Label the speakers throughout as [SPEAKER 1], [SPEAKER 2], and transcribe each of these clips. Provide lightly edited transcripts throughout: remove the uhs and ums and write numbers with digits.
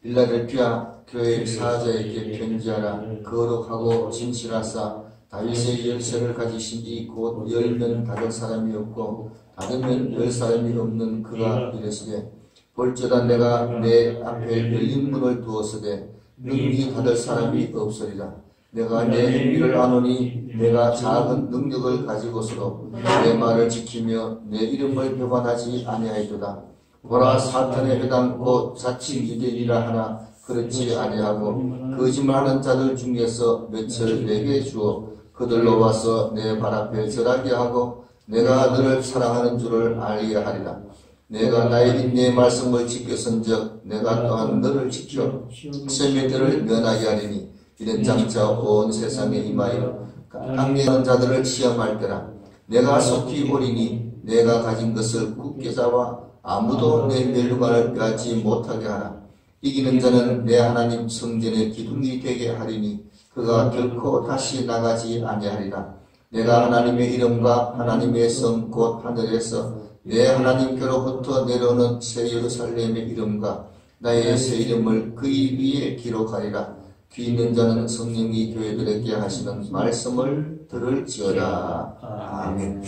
[SPEAKER 1] 빌라델피아 교회 사자에게 편지하라. 거룩하고 진실하사 다윗의 열쇠를 가지신 이 곧 열면 닫을 사람이 없고 닫으면 열 사람이 없는 그가 이르시되 볼지어다 내가 내 앞에 열린 문을 두었으되 능히 닫을 사람이 없으리라. 내가 내 행위를 아노니 내가 작은 능력을 가지고서도 내 말을 지키며 내 이름을 배반하지 아니하리로다. 보라, 사탄의 회당 곧 자칭 유대인이라 하나 그렇지 아니하고 거짓말하는 자들 중에서 몇을 내게 주어 그들로 와서 내 발 앞에 절하게 하고 내가 너를 사랑하는 줄을 알게 하리라. 내가 나의 내 말씀을 지켰은즉 내가 또한 너를 지켜 세미들을 면하게 하리니 이는 장차 온 세상에 임하여 강력한 자들을 시험할 때라. 내가 속히 오리니 내가 가진 것을 굳게 잡아 아무도 내 멸류관을 빼앗지 못하게 하라. 이기는 자는 내 하나님 성전의 기둥이 되게 하리니 그가 결코 다시 나가지 아니하리라. 내가 하나님의 이름과 하나님의 성 곧 하늘에서 내 하나님께로부터 내려오는 새 예루살렘의 이름과 나의 새 이름을 그의 위에 기록하리라. 귀 있는 자는 성령이 교회들에게 하시는 말씀을 들을지어다. 아멘.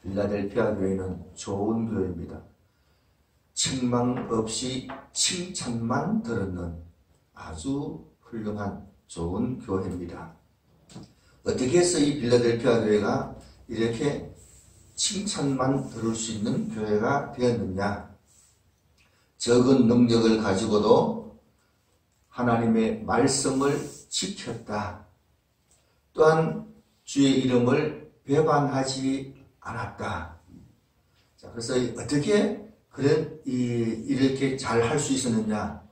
[SPEAKER 1] 빌라델피아 교회는 좋은 교회입니다. 책망 없이 칭찬만 들었는 아주 훌륭한 좋은 교회입니다. 어떻게 해서 이 빌라델피아 교회가 이렇게 칭찬만 들을 수 있는 교회가 되었느냐? 적은 능력을 가지고도 하나님의 말씀을 지켰다. 또한 주의 이름을 배반하지 않았다. 자, 그래서 어떻게 이렇게 잘 할 수 있었느냐?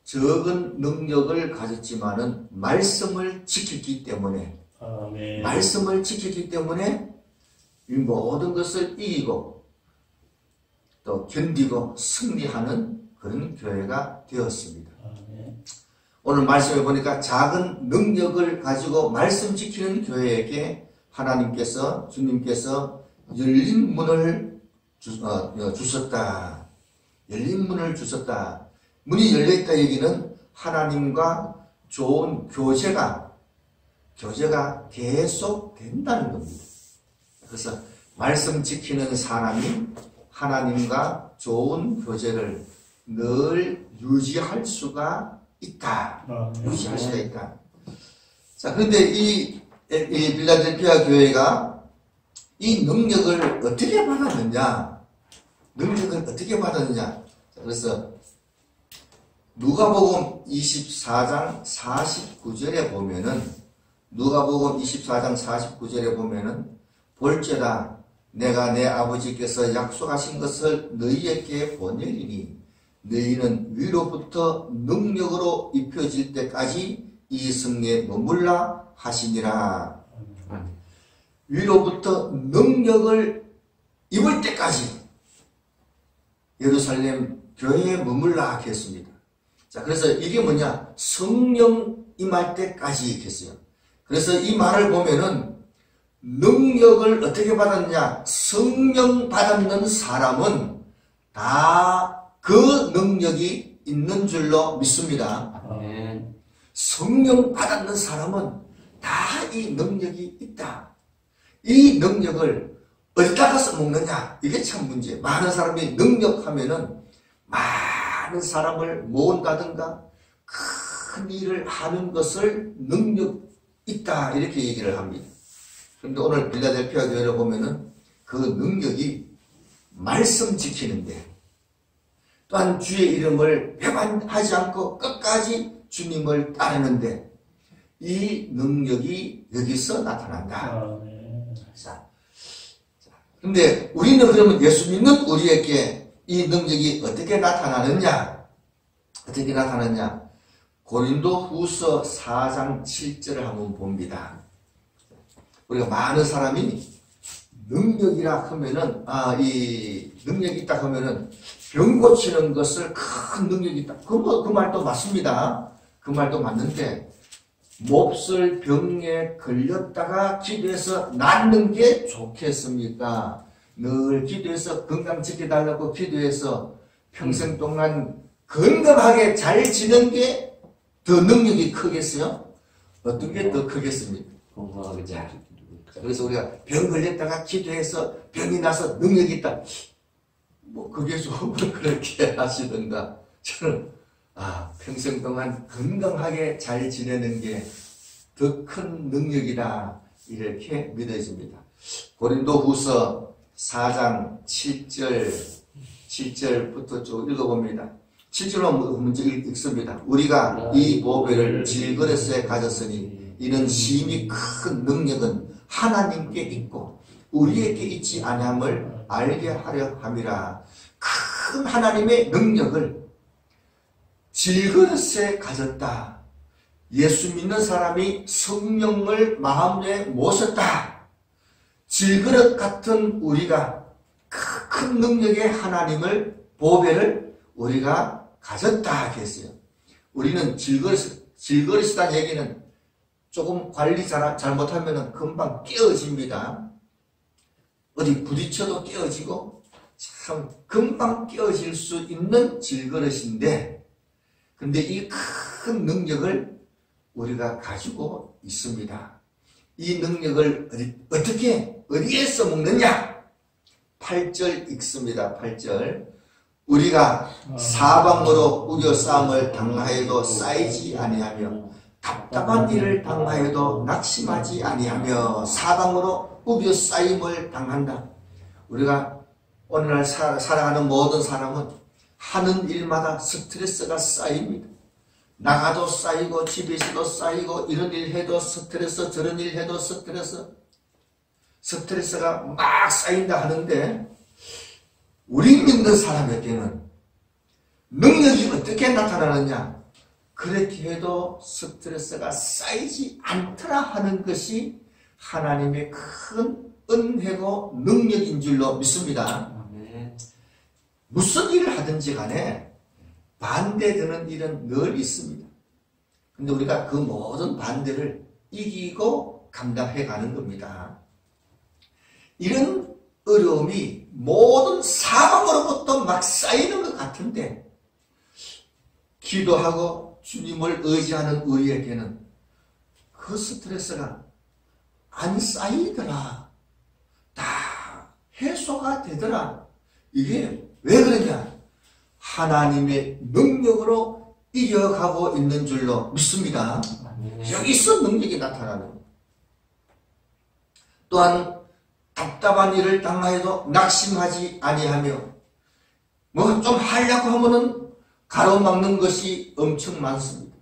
[SPEAKER 1] 적은 능력을 가졌지만은 말씀을 지켰기 때문에,
[SPEAKER 2] 아멘.
[SPEAKER 1] 말씀을 지켰기 때문에 이 모든 것을 이기고 또 견디고 승리하는 그런 교회가 되었습니다.
[SPEAKER 2] 아멘.
[SPEAKER 1] 오늘 말씀을 보니까 작은 능력을 가지고 말씀 지키는 교회에게 하나님께서, 주님께서 열린 문을 주셨다. 열린 문을 주셨다. 문이 열려있다 얘기는 하나님과 좋은 교제가 계속 된다는 겁니다. 그래서 말씀 지키는 사람이 하나님과 좋은 교제를 늘 유지할 수가 있다. 유지할 수가 있다. 자, 그런데 이 빌라델피아 교회가 이 능력을 어떻게 받았느냐? 능력을 어떻게 받았느냐? 자, 그래서 누가복음 24장 49절에 보면은, 누가복음 24장 49절에 보면은, 볼지어다 내가 내 아버지께서 약속하신 것을 너희에게 보내리니 너희는 위로부터 능력으로 입혀질 때까지 이 성에 머물라 하시니라. 위로부터 능력을 입을 때까지 예루살렘 교회에 머물라 하겠습니다. 자, 그래서 이게 뭐냐? 성령 임할 때까지 했어요. 그래서 이 말을 보면은 능력을 어떻게 받았냐? 성령 받았는 사람은 다 그 능력이 있는 줄로 믿습니다. 성령 받았는 사람은 다 이 능력이 있다. 이 능력을 어디다가 써먹느냐? 이게 참 문제. 많은 사람이 능력하면은 많은 사람을 모은다든가 큰 일을 하는 것을 능력 있다 이렇게 얘기를 합니다. 그런데 오늘 빌라델피아 교회를 보면은 그 능력이 말씀 지키는데, 또한 주의 이름을 배반하지 않고 끝까지 주님을 따르는데 이 능력이 여기서 나타난다. 자, 그런데 우리는 그러면 예수 믿는 우리에게 이 능력이 어떻게 나타나느냐? 어떻게 나타나느냐? 고린도 후서 4장 7절을 한번 봅니다. 우리가 많은 사람이 능력이라 하면은, 이 능력이 있다 하면은 병 고치는 것을 큰 능력이 있다. 그 말도 맞습니다. 그 말도 맞는데, 몹쓸 병에 걸렸다가 기도해서 낫는 게 좋겠습니까? 늘 기도해서 건강 지켜달라고 기도해서 평생 동안 건강하게 잘 지는 게 더 능력이 크겠어요? 어떤 게 더 크겠습니까?
[SPEAKER 2] 건강하게 잘.
[SPEAKER 1] 그래서 우리가 병 걸렸다가 기도해서 병이 나서 능력이 있다. 뭐 그게 좀 그렇게 하시던가. 저는 평생 동안 건강하게 잘 지내는 게 더 큰 능력이다 이렇게 믿어집니다. 고린도후서 4장 7절부터 쭉 읽어봅니다. 7절로 먼저 읽습니다. 우리가 이 보배를 질그릇에 가졌으니 이는 심히 큰 능력은 하나님께 있고 우리에게 있지 아니함을 알게 하려 함이라. 큰 하나님의 능력을 질그릇에 가졌다. 예수 믿는 사람이 성령을 마음에 모셨다. 질그릇 같은 우리가 큰 능력의 하나님을 보배를 우리가 가졌다 했어요. 우리는 질그릇이라는 얘기는 조금 관리 잘못하면 금방 깨어집니다. 어디 부딪혀도 깨어지고 참 금방 깨어질 수 있는 질그릇인데, 근데 이 큰 능력을 우리가 가지고 있습니다. 이 능력을 어디에서 먹느냐? 8절 읽습니다. 8절. 우리가 사방으로 우겨싸움을 당하여도 쌓이지 아니하며 답답한 일을 당하여도 낙심하지 아니하며. 사방으로 우겨싸임을 당한다. 우리가 오늘날 살아가는 모든 사람은 하는 일마다 스트레스가 쌓입니다. 나가도 쌓이고 집에서도 쌓이고 이런 일 해도 스트레스, 저런 일 해도 스트레스가 막 쌓인다 하는데, 우리 믿는 사람에게는 능력이 어떻게 나타나느냐? 그렇게 해도 스트레스가 쌓이지 않더라 하는 것이 하나님의 큰 은혜고 능력인 줄로 믿습니다. 무슨 일을 하든지 간에 반대되는 일은 늘 있습니다. 근데 우리가 그 모든 반대를 이기고 감당해 가는 겁니다. 이런 어려움이 모든 사방으로부터 막 쌓이는 것 같은데, 기도하고 주님을 의지하는 우리에게는 그 스트레스가 안 쌓이더라. 다 해소가 되더라. 이게 왜 그러냐? 하나님의 능력으로 이겨가고 있는 줄로 믿습니다. 여기서 능력이 나타나는 겁니다. 또한 답답한 일을 당하여도 낙심하지 아니하며, 뭐 좀 하려고 하면은 가로막는 것이 엄청 많습니다.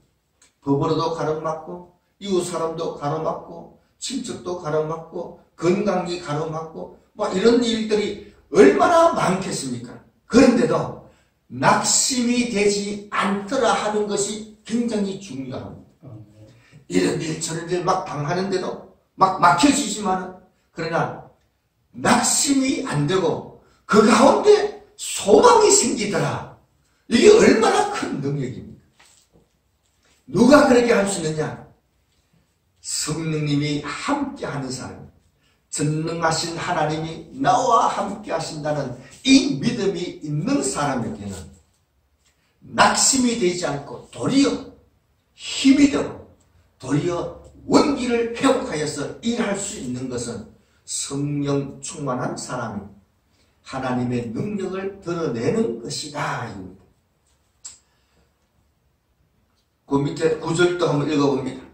[SPEAKER 1] 법으로도 가로막고, 이웃 사람도 가로막고, 친척도 가로막고, 건강이 가로막고, 뭐 이런 일들이 얼마나 많겠습니까? 그런데도 낙심이 되지 않더라 하는 것이 굉장히 중요합니다. 이런 일 저런 일 막 당하는데도 막 막혀지지만, 그러나 낙심이 안 되고 그 가운데 소망이 생기더라. 이게 얼마나 큰 능력입니까? 누가 그렇게 할 수 있느냐? 성령님이 함께 하는 사람, 전능하신 하나님이 나와 함께 하신다는 이 믿음이 있는 사람에게는 낙심이 되지 않고 도리어 힘이 되고 도리어 원기를 회복하여서 일할 수 있는 것은 성령 충만한 사람이 하나님의 능력을 드러내는 것이다. 그 밑에 9절도 한번 읽어봅니다.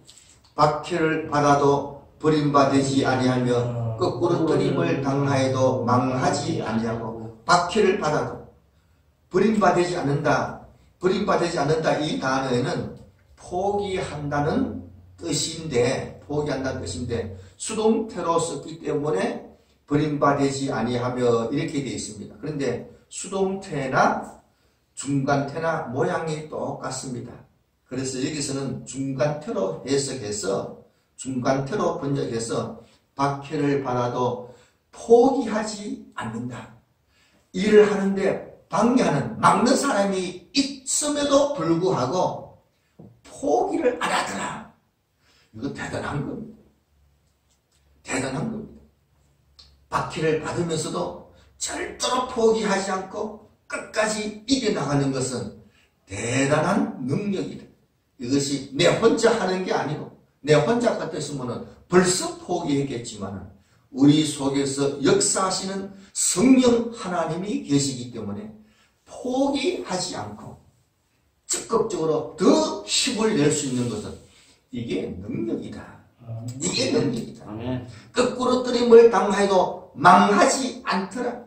[SPEAKER 1] 박해를 받아도 버림받지 아니하며 거꾸로 뜨림을 당하여도 망하지 아니하고. 박해를 받아도 버림받지 않는다. 버림받지 않는다 이 단어에는 포기한다는 뜻인데, 수동태로 썼기 때문에 버림받지 아니하며 이렇게 되어 있습니다. 그런데 수동태나 중간태나 모양이 똑같습니다. 그래서 여기서는 중간태로 해석해서, 중간태로 번역해서 박해를 받아도 포기하지 않는다. 일을 하는데 방해하는, 막는 사람이 있음에도 불구하고 포기를 안 하더라. 이거 대단한 겁니다. 대단한 겁니다. 박해를 받으면서도 절대로 포기하지 않고 끝까지 이겨나가는 것은 대단한 능력이다. 이것이 내 혼자 하는 게 아니고 내 혼자 같았으면 벌써 포기했겠지만 우리 속에서 역사하시는 성령 하나님이 계시기 때문에 포기하지 않고 적극적으로 더 힘을 낼 수 있는 것은 이게 능력이다. 이게 능력이다. 거꾸로 뜨림을 당하여도 망하지 않더라.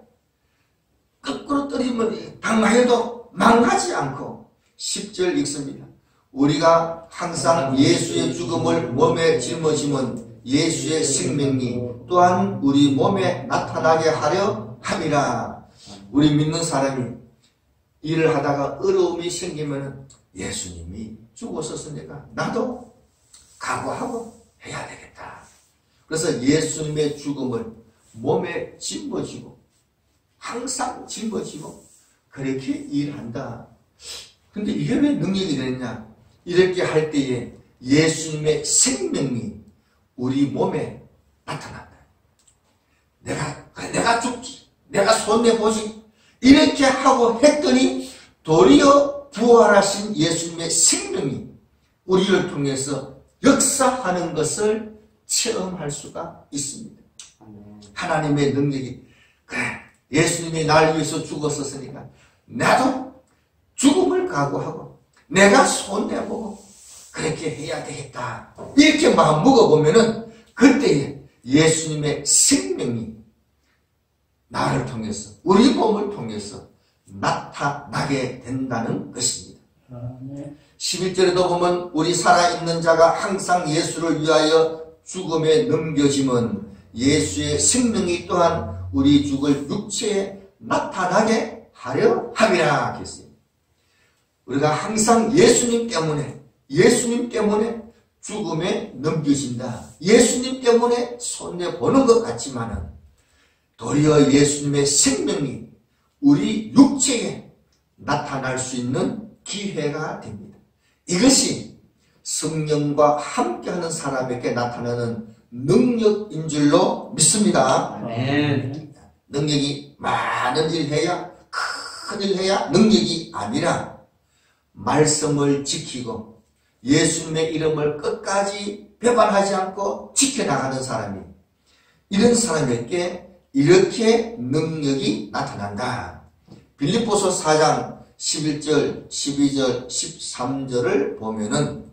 [SPEAKER 1] 거꾸로 뜨림을 당하여도 망하지 않고 10절 읽습니다. 우리가 항상 예수의 죽음을 몸에 짊어지면 예수의 생명이 또한 우리 몸에 나타나게 하려 함이라. 우리 믿는 사람이 일을 하다가 어려움이 생기면 예수님이 죽었었으니까 나도 각오하고 해야 되겠다. 그래서 예수님의 죽음을 몸에 짊어지고 항상 짊어지고 그렇게 일한다. 근데 이게 왜 능력이 되느냐? 이렇게 할 때에 예수님의 생명이 우리 몸에 나타난다. 내가 죽지, 내가 손해보지, 이렇게 하고 했더니 도리어 부활하신 예수님의 생명이 우리를 통해서 역사하는 것을 체험할 수가 있습니다. 하나님의 능력이, 그래, 예수님이 날 위해서 죽었었으니까 나도 죽음을 각오하고 내가 손해보고 그렇게 해야 되겠다. 이렇게 마음 먹어보면은 그때에 예수님의 생명이 나를 통해서, 우리 몸을 통해서 나타나게 된다는 것입니다. 11절에도 보면 우리 살아있는 자가 항상 예수를 위하여 죽음에 넘겨짐은 예수의 생명이 또한 우리 죽을 육체에 나타나게 하려 함이라 했어요. 우리가 항상 예수님 때문에 죽음에 넘겨진다. 예수님 때문에 손해보는 것 같지만은 도리어 예수님의 생명이 우리 육체에 나타날 수 있는 기회가 됩니다. 이것이 성령과 함께하는 사람에게 나타나는 능력인 줄로 믿습니다. 능력이 많은 일 해야, 큰 일 해야 능력이 아니라 말씀을 지키고 예수님의 이름을 끝까지 배반하지 않고 지켜나가는 사람이, 이런 사람에게 이렇게 능력이 나타난다. 빌립보서 4장 11절, 12절, 13절을 보면은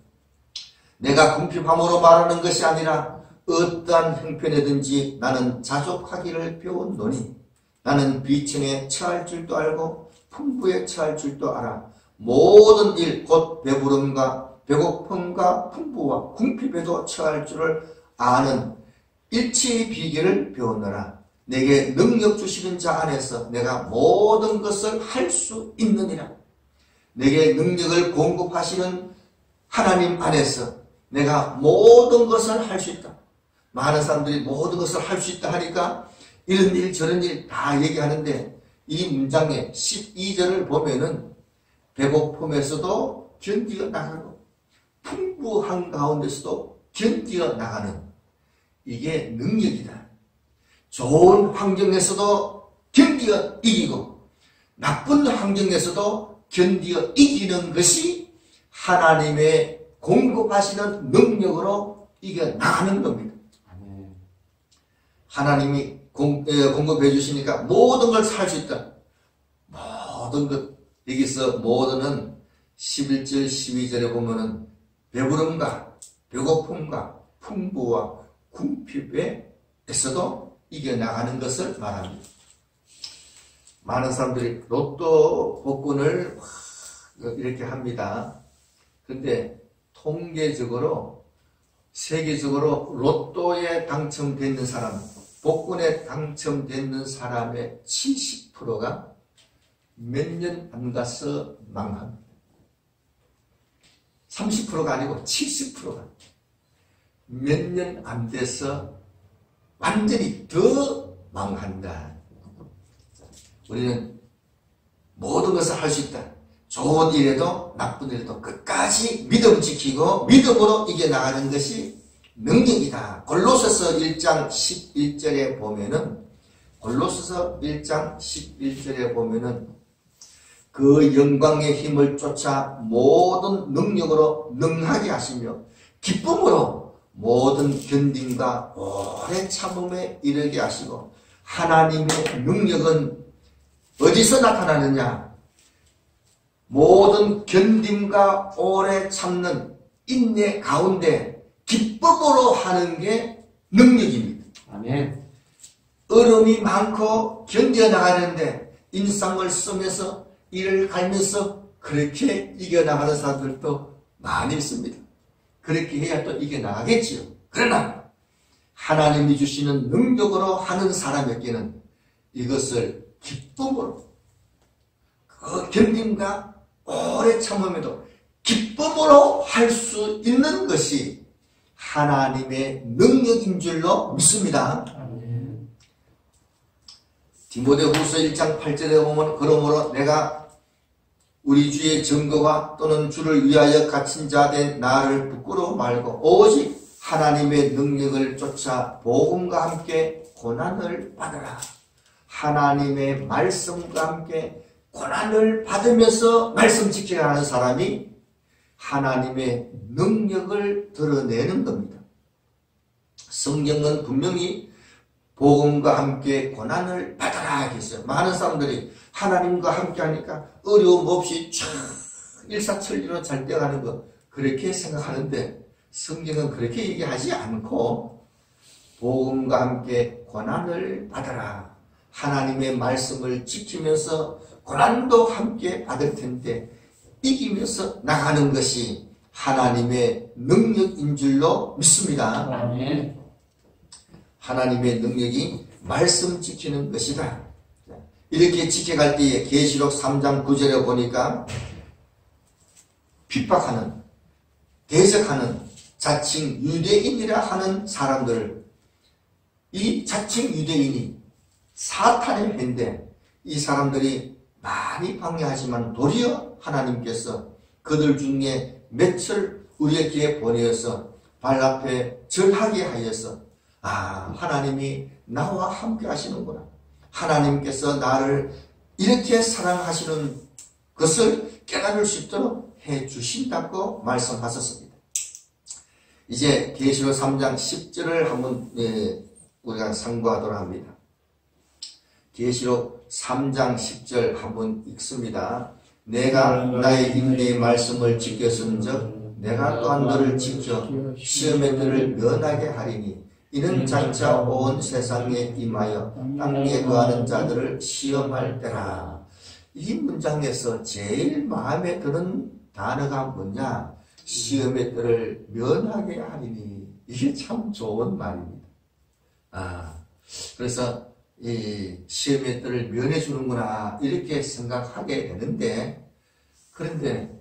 [SPEAKER 1] 내가 궁핍함으로 말하는 것이 아니라 어떠한 형편이든지 나는 자족하기를 배웠노니 나는 비천에 처할 줄도 알고 풍부에 처할 줄도 알아. 모든 일 곧 배부름과 배고픔과 풍부와 궁핍에도 처할 줄을 아는 일체의 비결을 배웠노라. 내게 능력 주시는 자 안에서 내가 모든 것을 할 수 있느니라. 내게 능력을 공급하시는 하나님 안에서 내가 모든 것을 할 수 있다. 많은 사람들이 모든 것을 할 수 있다 하니까 이런 일 저런 일 다 얘기하는데 이 문장의 12절을 보면은 배고픔에서도 견디어 나가고 풍부한 가운데서도 견디어 나가는 이게 능력이다. 좋은 환경에서도 견디어 이기고 나쁜 환경에서도 견디어 이기는 것이 하나님의 공급하시는 능력으로 이겨나가는 겁니다. 하나님이 공급해 주시니까 모든 걸 살 수 있다. 모든 것, 여기서 모든은 11절 12절에 보면은 배부름과 배고픔과 풍부와 궁핍에서도 이겨나가는 것을 말합니다. 많은 사람들이 로또 복권을 이렇게 합니다. 근데 통계적으로 세계적으로 로또에 당첨되는 사람, 복권에 당첨되는 사람의 70%가 몇 년 안 가서 망합니다. 30%가 아니고 70%가 몇 년 안 돼서 완전히 더 망한다. 우리는 모든 것을 할 수 있다. 좋은 일에도 나쁜 일에도 끝까지 믿음 지키고 믿음으로 이겨나가는 것이 능력이다. 골로새서 1장 11절에 보면은 골로새서 1장 11절에 보면은 그 영광의 힘을 쫓아 모든 능력으로 능하게 하시며 기쁨으로 모든 견딤과 오래 참음에 이르게 하시고 하나님의 능력은 어디서 나타나느냐? 모든 견딤과 오래 참는 인내 가운데 기쁨으로 하는 게 능력입니다.
[SPEAKER 2] 아멘.
[SPEAKER 1] 어려움이 많고 견뎌나가는데 인상을 쓰면서 이를 갈면서 그렇게 이겨나가는 사람들도 많이 있습니다. 그렇게 해야 또 이겨나가겠지요. 그러나 하나님이 주시는 능력으로 하는 사람에게는 이것을 기쁨으로 그 견딤과 오래 참음에도 기쁨으로 할 수 있는 것이 하나님의 능력인 줄로 믿습니다.
[SPEAKER 2] 아멘.
[SPEAKER 1] 디모데후서 1장 8절에 보면 그러므로 내가 우리 주의 증거와 또는 주를 위하여 갇힌 자 된 나를 부끄러워 말고 오직 하나님의 능력을 쫓아 복음과 함께 고난을 받으라. 하나님의 말씀과 함께 고난을 받으면서 말씀 지켜가는 사람이 하나님의 능력을 드러내는 겁니다. 성경은 분명히 복음과 함께 고난을 받아라 했어요. 많은 사람들이 하나님과 함께 하니까 어려움 없이 쫙 일사천리로 잘 돼가는 거 그렇게 생각하는데 성경은 그렇게 얘기하지 않고 복음과 함께 고난을 받아라. 하나님의 말씀을 지키면서 고난도 함께 받을 텐데 이기면서 나가는 것이 하나님의 능력인 줄로 믿습니다.
[SPEAKER 2] 아멘.
[SPEAKER 1] 하나님의 능력이 말씀 지키는 것이다. 이렇게 지켜갈 때에 계시록 3장 9절에 보니까 핍박하는, 대적하는 자칭 유대인이라 하는 사람들을 이 자칭 유대인이 사탄의 회인데 이 사람들이 많이 방해하지만 도리어 하나님께서 그들 중에 몇을 우리에게 보내어서 발 앞에 절하게 하여서 하나님이 나와 함께 하시는구나. 하나님께서 나를 이렇게 사랑하시는 것을 깨달을 수 있도록 해 주신다고 말씀하셨습니다. 이제 계시록 3장 10절을 한번 우리가 상고하도록 합니다. 계시록 3장 10절 한번 읽습니다. 내가 나의 인내의 말씀을 지켰은즉 내가 또한 너를 지켜 시험의 너를 면하게 하리니 이는 장차 온 세상에 임하여 땅에 거하는 자들을 시험할 때라. 이 문장에서 제일 마음에 드는 단어가 뭐냐? 시험의 때를 면하게 하리니. 이게 참 좋은 말입니다. 그래서 이 시험의 때를 면해 주는구나 이렇게 생각하게 되는데, 그런데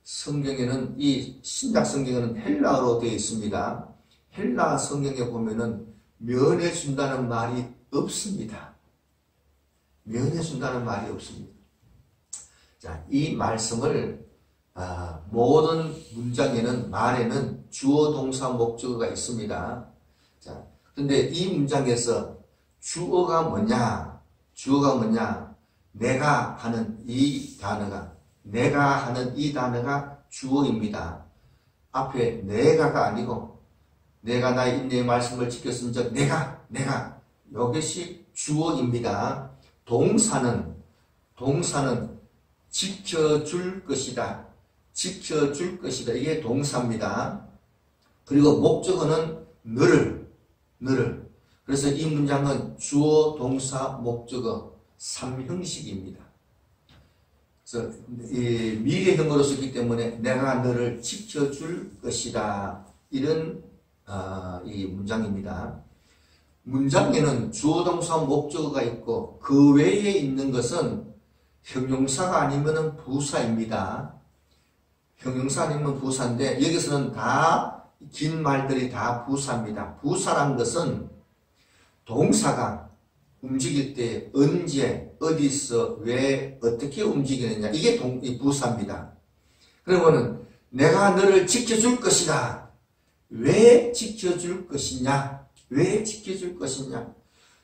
[SPEAKER 1] 성경에는 이 신약 성경에는 헬라어로 되어 있습니다. 헬라 성경에 보면은 면해 준다는 말이 없습니다. 면해 준다는 말이 없습니다. 자, 이 말씀을 모든 문장에는 말에는 주어 동사 목적어가 있습니다. 자, 근데 이 문장에서 주어가 뭐냐? 주어가 뭐냐? 내가 하는 이 단어가 주어입니다. 앞에 내가가 아니고 내가 나의 인내의 말씀을 지켰은즉 내가 이것이 주어입니다. 동사는 지켜줄 것이다. 이게 동사입니다. 그리고 목적어는 너를. 그래서 이 문장은 주어, 동사, 목적어 3형식입니다. 그래서 이 미래형으로 썼기 때문에 내가 너를 지켜줄 것이다. 이런 이 문장입니다. 문장에는 주어, 동사, 목적어가 있고 그 외에 있는 것은 형용사가 아니면 부사입니다. 형용사 아니면 부사인데 여기서는 다 긴 말들이 다 부사입니다. 부사란 것은 동사가 움직일 때 언제, 어디서, 왜, 어떻게 움직이느냐 이게 부사입니다. 그러면은 내가 너를 지켜줄 것이다. 왜 지켜줄 것이냐?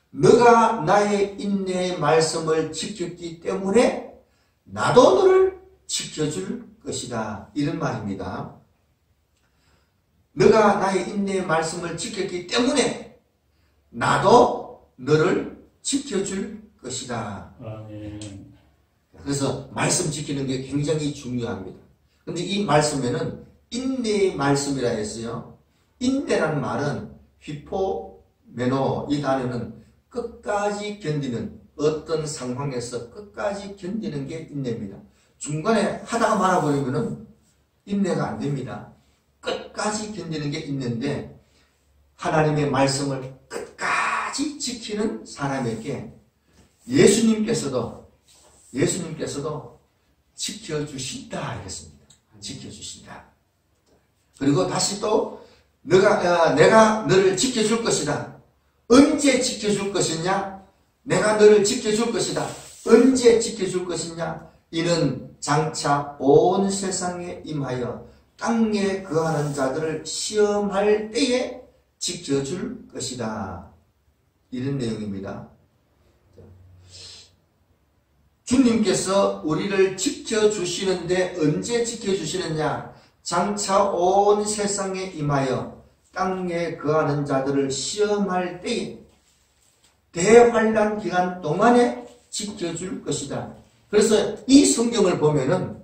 [SPEAKER 1] 너가 나의 인내의 말씀을 지켰기 때문에 나도 너를 지켜줄 것이다. 이런 말입니다. 너가 나의 인내의 말씀을 지켰기 때문에 나도 너를 지켜줄 것이다. 그래서 말씀 지키는 게 굉장히 중요합니다. 근데 이 말씀에는 인내의 말씀이라 했어요. 인내라는 말은 휘포메노, 이 단어는 끝까지 견디는, 어떤 상황에서 끝까지 견디는 게 인내입니다. 중간에 하다가 말아버리면 인내가 안 됩니다. 끝까지 견디는 게 인내인데, 하나님의 말씀을 끝까지 지키는 사람에게 예수님께서도 지켜주신다 이랬습니다. 지켜주신다. 그리고 다시 또 내가 너를 지켜줄 것이다. 언제 지켜줄 것이냐? 내가 너를 지켜줄 것이다. 언제 지켜줄 것이냐? 이는 장차 온 세상에 임하여 땅에 거하는 자들을 시험할 때에 지켜줄 것이다. 이런 내용입니다. 주님께서 우리를 지켜주시는데 언제 지켜주시느냐? 장차 온 세상에 임하여 땅에 거하는 자들을 시험할 때에 대환란 기간 동안에 지켜줄 것이다. 그래서 이 성경을 보면은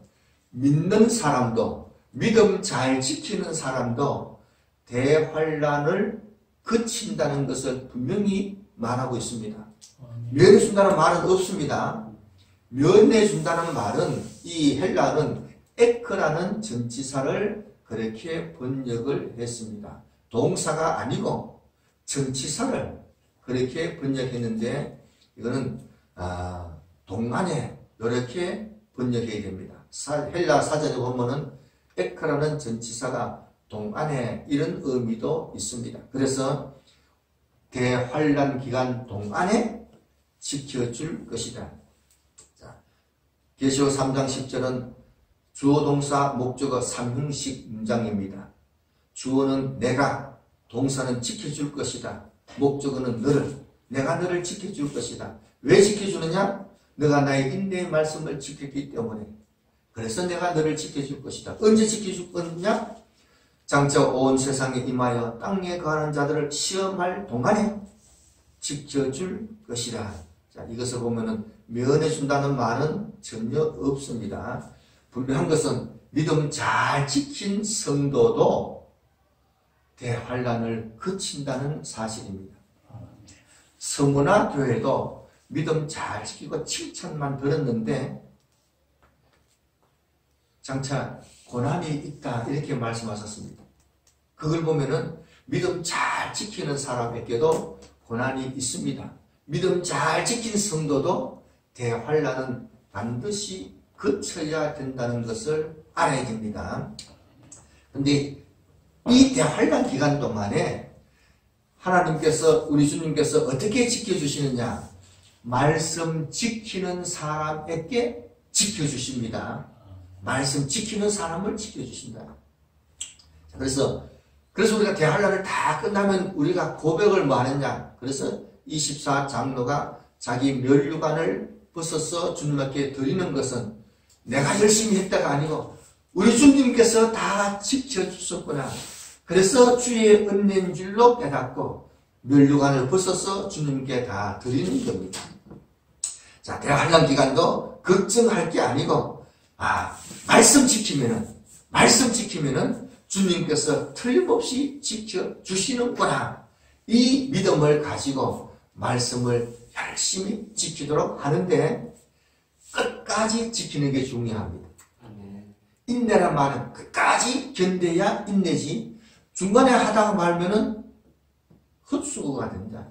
[SPEAKER 1] 믿는 사람도, 믿음 잘 지키는 사람도 대환란을 거친다는 것을 분명히 말하고 있습니다. 면해준다는 말은 없습니다. 면해준다는 말은, 이 헬라는 에크라는 전치사를 그렇게 번역을 했습니다. 동사가 아니고 전치사를 그렇게 번역했는데, 이거는 동안에 이렇게 번역해야 됩니다. 헬라 사전에 보면은 에크라는 전치사가 동안에, 이런 의미도 있습니다. 그래서 대환란 기간 동안에 지켜줄 것이다. 계시록 3장 10절은 주어 동사 목적어 삼형식 문장입니다. 주어는 내가, 동사는 지켜줄 것이다. 목적어는 너를, 내가 너를 지켜줄 것이다. 왜 지켜주느냐? 너가 나의 인내의 말씀을 지켰기 때문에. 그래서 내가 너를 지켜줄 것이다. 언제 지켜줄 거냐? 장차 온 세상에 임하여 땅에 거하는 자들을 시험할 동안에 지켜줄 것이다. 자, 이것을 보면은 면해준다는 말은 전혀 없습니다. 분명한 것은 믿음 잘 지킨 성도도 대환란을 거친다는 사실입니다. 서무나 교회도 믿음 잘 지키고 칭찬만 들었는데 장차 고난이 있다 이렇게 말씀하셨습니다. 그걸 보면은 믿음 잘 지키는 사람에게도 고난이 있습니다. 믿음 잘 지킨 성도도 대환란은 반드시 거쳐야 된다는 것을 알아야 됩니다. 그런데 이 대환란 기간 동안에 하나님께서, 우리 주님께서 어떻게 지켜주시느냐? 말씀 지키는 사람에게 지켜주십니다. 말씀 지키는 사람을 지켜주신다. 그래서 우리가 대환란을 다 끝나면 우리가 고백을 뭐 하느냐? 그래서 24장로가 자기 면류관을 벗어서 주님께 드리는 것은 내가 열심히 했다가 아니고 우리 주님께서 다 지켜주셨구나. 그래서 주의 은혜인 줄로 깨닫고 면류관을 벗어서 주님께 다 드리는 겁니다. 자, 대환란 기간도 걱정할 게 아니고 말씀 지키면은 주님께서 틀림없이 지켜주시는구나. 이 믿음을 가지고 말씀을 열심히 지키도록 하는데 끝까지 지키는 게 중요합니다. 인내란 말은 끝까지 견뎌야 인내지, 중간에 하다 말면은 헛수고가 된다.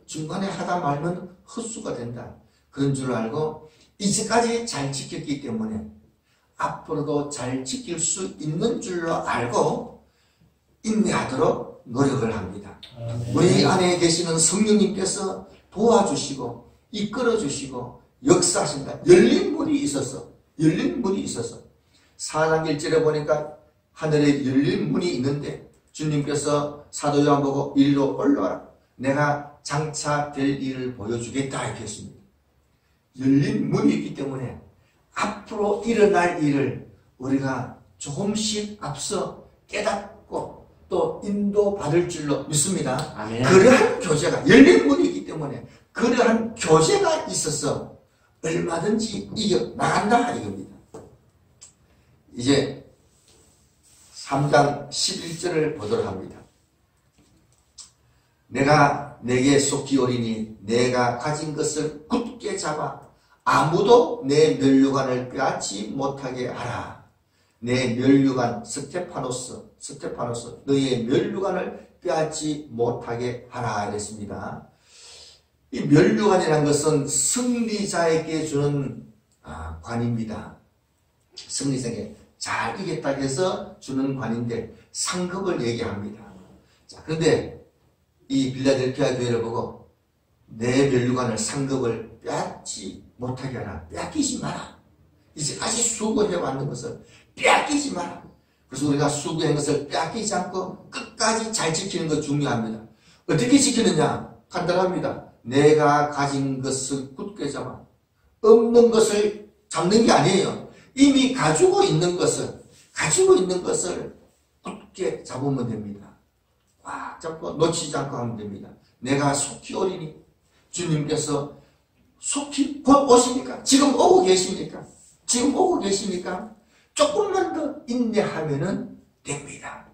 [SPEAKER 1] 중간에 하다 말면 헛수가 된다. 그런 줄 알고 이제까지 잘 지켰기 때문에 앞으로도 잘 지킬 수 있는 줄로 알고 인내하도록 노력을 합니다. 우리 안에 계시는 성령님께서 도와주시고 이끌어주시고 역사하신다. 열린 문이 있어서 사장 1절에 보니까 하늘에 열린 문이 있는데 주님께서 사도 요한 보고 이리로 올라와라. 내가 장차 될 일을 보여주겠다 이렇게 했습니다. 열린 문이 있기 때문에 앞으로 일어날 일을 우리가 조금씩 앞서 깨닫고 또 인도받을 줄로 믿습니다.
[SPEAKER 2] 아멘.
[SPEAKER 1] 그러한 교제가 열린 문이기 때문에 그러한 교제가 있어서 얼마든지 이겨나간다 이겁니다. 이제 3장 11절을 보도록 합니다. 내가 내게 속히 오리니 내가 가진 것을 굳게 잡아 아무도 내 면류관을 빼앗지 못하게 하라. 내 면류관 스테파노스 너의 면류관을 빼앗지 못하게 하라 그랬습니다. 이 면류관이라는 것은 승리자에게 주는 관입니다. 승리자에게 잘 이겼다 해서 주는 관인데 상급을 얘기합니다. 자, 그런데 이 빌라델피아 교회를 보고 내 면류관을 상급을 빼앗지 못하게 하라. 빼앗기지 마라. 이제까지 수고해 왔는 것을 빼앗기지 마라. 그래서 우리가 수고한 것을 빼앗기지 않고 끝까지 잘 지키는 것 중요합니다. 어떻게 지키느냐? 간단합니다. 내가 가진 것을 굳게 잡아. 없는 것을 잡는 게 아니에요. 이미 가지고 있는 것을 굳게 잡으면 됩니다. 꽉 잡고 놓치지 않고 하면 됩니다. 내가 속히 오리니 주님께서 속히 곧 오십니까? 지금 오고 계십니까? 조금만 더 인내하면은 됩니다.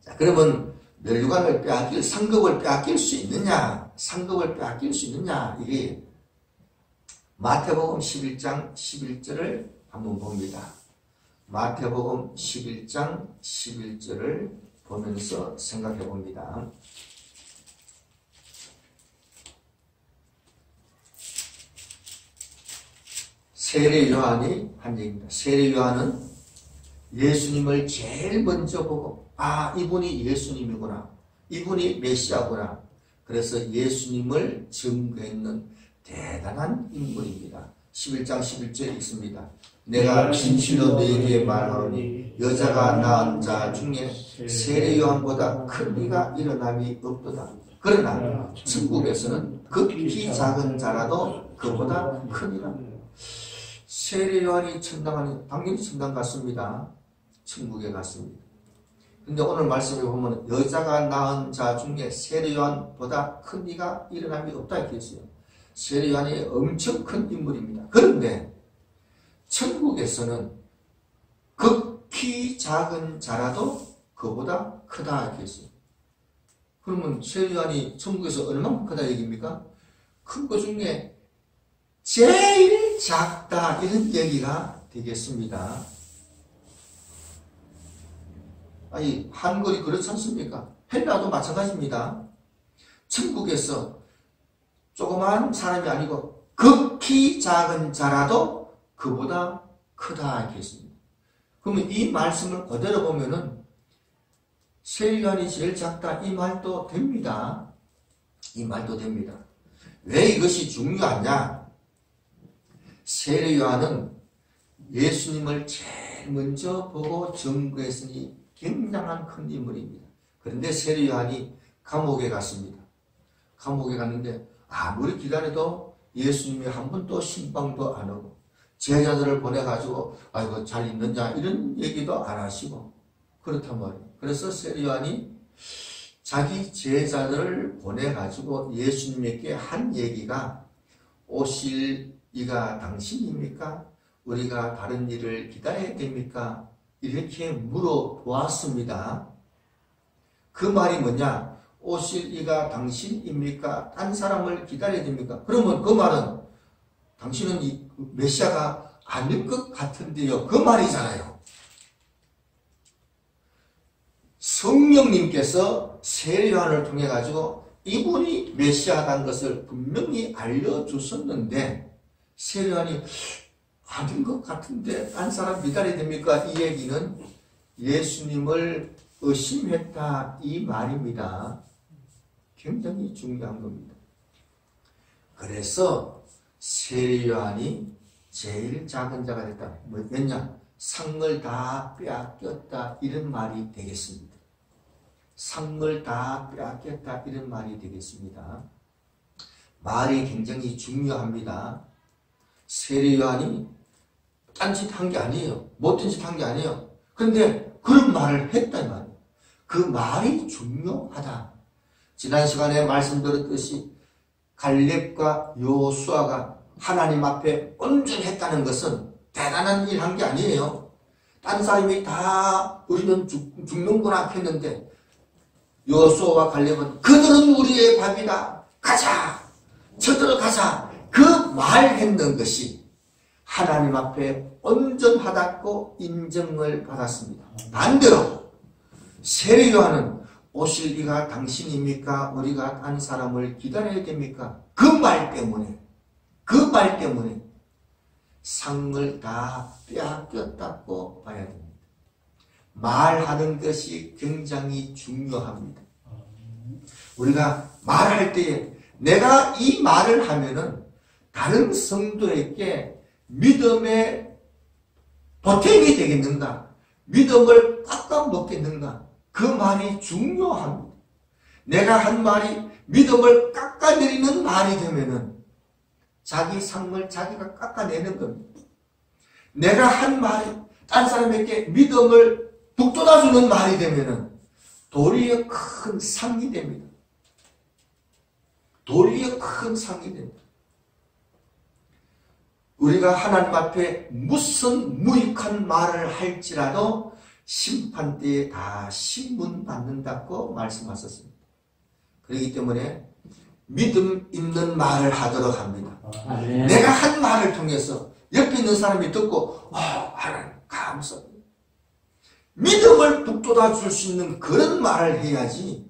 [SPEAKER 1] 자, 그러면 면류관을 상급을 빼앗길 수 있느냐? 이게 마태복음 11장 11절을 한번 봅니다. 마태복음 11장 11절을 보면서 생각해 봅니다. 세례 요한이 한 얘기입니다. 세례 요한은 예수님을 제일 먼저 보고 이분이 예수님이구나. 이분이 메시아구나. 그래서 예수님을 증거했는 대단한 인물입니다. 11장 11절에 있습니다. 내가 진실로 너희에게 말하노니 여자가 낳은 자 중에 세례 요한보다 큰 이가 일어남이 없도다. 그러나 천국에서는 극히 작은 자라도 그보다 크니라. 세례 요한이 천당하니 당연히 천당 갔습니다. 천국에 갔습니다. 근데 오늘 말씀에 보면 여자가 낳은 자 중에 세례 요한보다 큰 이가 일어남이 없다 이렇게 했어요. 세례 요한이 엄청 큰 인물입니다. 그런데 천국에서는 극히 작은 자라도 그보다 크다 이렇게 했어요. 그러면 세례 요한이 천국에서 얼마나 크다 얘기입니까? 큰 것 중에 제일 작다 이런 얘기가 되겠습니다. 아니 한글이 그렇지 않습니까? 헬라도 마찬가지입니다. 천국에서 조그마한 사람이 아니고 극히 작은 자라도 그보다 크다 이렇게 했습니다. 그러면 이 말씀을 그대로 보면은 세례 요한이 제일 작다 이 말도 됩니다. 왜 이것이 중요하냐? 세례 요한은 예수님을 제일 먼저 보고 증거했으니 굉장한 큰 인물입니다. 그런데 세례 요한이 감옥에 갔습니다. 감옥에 갔는데 아무리 기다려도 예수님이 한 번도 신방도 안 하고 제자들을 보내가지고 아이고 잘 있느냐 이런 얘기도 안 하시고 그렇단 말이에요. 그래서 세례 요한이 자기 제자들을 보내가지고 예수님에게 한 얘기가 오실 이가 당신입니까? 우리가 다른 일을 기다려야 됩니까? 이렇게 물어보았습니다. 그 말이 뭐냐? 오실 이가 당신입니까? 딴 사람을 기다려야 됩니까? 그러면 그 말은 당신은 이 메시아가 아닐 것 같은데요. 그 말이잖아요. 성령님께서 세례 요한을 통해 가지고 이분이 메시아라는 것을 분명히 알려주셨는데 세례 요한이 아닌 것 같은데 딴 사람 기다려야 됩니까? 이 얘기는 예수님을 의심했다 이 말입니다. 굉장히 중요한 겁니다. 그래서 세례 요한이 제일 작은 자가 됐다. 뭐냐? 상을 다 빼앗겼다 이런 말이 되겠습니다. 상을 다 빼앗겼다 이런 말이 되겠습니다. 말이 굉장히 중요합니다. 세례 요한이 딴짓 한 게 아니에요. 못된 짓 한 게 아니에요. 그런데 그런 말을 했단 말이에요. 그 말이 중요하다. 지난 시간에 말씀드렸듯이 갈렙과 여호수아가 하나님 앞에 온전했다는 것은 대단한 일 한 게 아니에요. 딴 사람이 다 우리는 죽는구나 했는데 여호수아와 갈렙은 그들은 우리의 밥이다. 가자. 쳐들어가자. 그 말했는 것이 하나님 앞에 온전하다고 인정을 받았습니다. 반대로 세례 요한은 오실 이가 당신입니까? 우리가 한 사람을 기다려야 됩니까? 그 말 때문에 상을 다 빼앗겼다고 봐야 됩니다. 말하는 것이 굉장히 중요합니다. 우리가 말할 때에 내가 이 말을 하면은 다른 성도에게 믿음의 보탬이 되겠는가? 믿음을 깎아먹겠는가? 그 말이 중요합니다. 내가 한 말이 믿음을 깎아내리는 말이 되면은 자기 삶을 자기가 깎아내는 겁니다. 내가 한 말이 딴 사람에게 믿음을 북돋아주는 말이 되면은 도리어 큰 상이 됩니다. 도리어 큰 상이 됩니다. 우리가 하나님 앞에 무슨 무익한 말을 할지라도 심판대에 다 신문받는다고 말씀하셨습니다. 그렇기 때문에 믿음 있는 말을 하도록 합니다. 내가 한 말을 통해서 옆에 있는 사람이 듣고 하나님 감사합니다. 믿음을 북돋아 줄 수 있는 그런 말을 해야지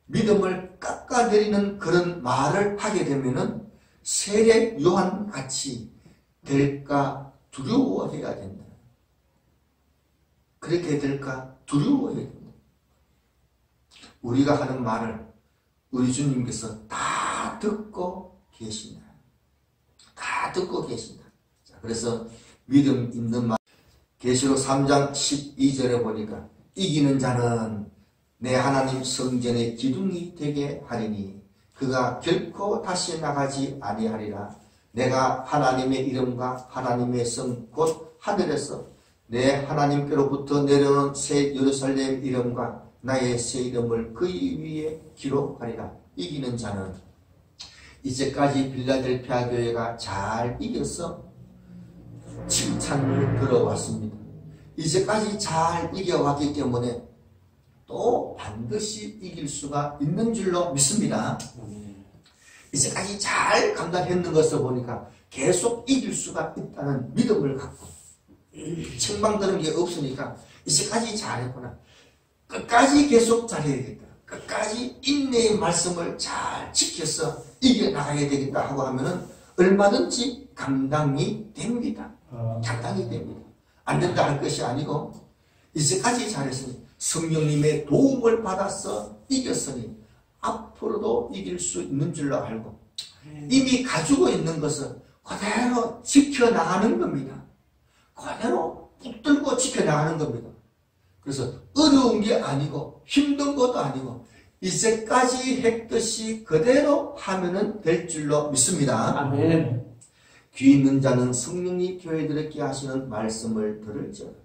[SPEAKER 1] 믿음을 깎아내리는 그런 말을 하게 되면은 세례 요한 같이 될까 두려워해야 된다. 그렇게 될까 두려워해야 된다. 우리가 하는 말을 우리 주님께서 다 듣고 계신다. 다 듣고 계신다. 자, 그래서 믿음 있는 말. 계시록 3장 12절에 보니까 이기는 자는 내 하나님 성전의 기둥이 되게 하리니 그가 결코 다시 나가지 아니하리라. 내가 하나님의 이름과 하나님의 성 곧 하늘에서 내 하나님께로부터 내려오는 새 예루살렘 이름과 나의 새 이름을 그 위에 기록하리라. 이기는 자는 이제까지 빌라델피아 교회가 잘 이겨서 칭찬을 들어왔습니다. 이제까지 잘 이겨왔기 때문에 또 반드시 이길 수가 있는 줄로 믿습니다. 이제까지 잘 감당했는 것을 보니까 계속 이길 수가 있다는 믿음을 갖고 책망되는 게 없으니까 이제까지 잘했구나. 끝까지 계속 잘해야겠다. 끝까지 인내의 말씀을 잘 지켜서 이겨나가야 되겠다 하고 하면은 얼마든지 감당이 됩니다. 감당이 됩니다. 안 된다 할 것이 아니고 이제까지 잘했으니 성령님의 도움을 받아서 이겼으니 앞으로도 이길 수 있는 줄로 알고 이미 가지고 있는 것을 그대로 지켜나가는 겁니다. 그대로 붙들고 지켜나가는 겁니다. 그래서 어려운 게 아니고 힘든 것도 아니고 이제까지 했듯이 그대로 하면 될 줄로 믿습니다.
[SPEAKER 2] 아멘.
[SPEAKER 1] 귀 있는 자는 성령이 교회들에게 하시는 말씀을 들을지어다.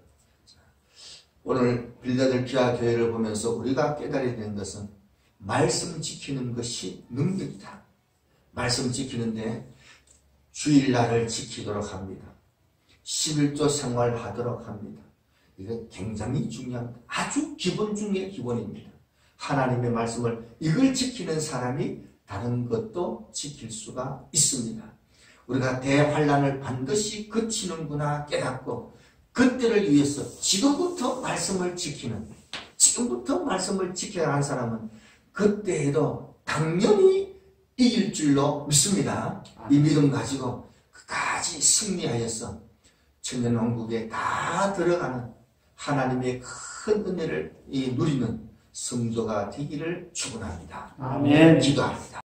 [SPEAKER 1] 오늘 빌라델피아 교회를 보면서 우리가 깨달아야 되는 것은 말씀 지키는 것이 능력이다. 말씀 지키는데 주일날을 지키도록 합니다. 11조 생활하도록 합니다. 이거 굉장히 중요합니다. 아주 기본 중의 기본입니다. 하나님의 말씀을 이걸 지키는 사람이 다른 것도 지킬 수가 있습니다. 우리가 대환란을 반드시 그치는구나 깨닫고 그때를 위해서 지금부터 말씀을 지키는 말씀을 지켜야 할 사람은 그때에도 당연히 이길 줄로 믿습니다. 이 믿음 가지고 끝까지 승리하여서 천년왕국에 다 들어가는 하나님의 큰 은혜를 누리는 성도가 되기를 축원합니다.
[SPEAKER 2] 아멘.
[SPEAKER 1] 기도합니다.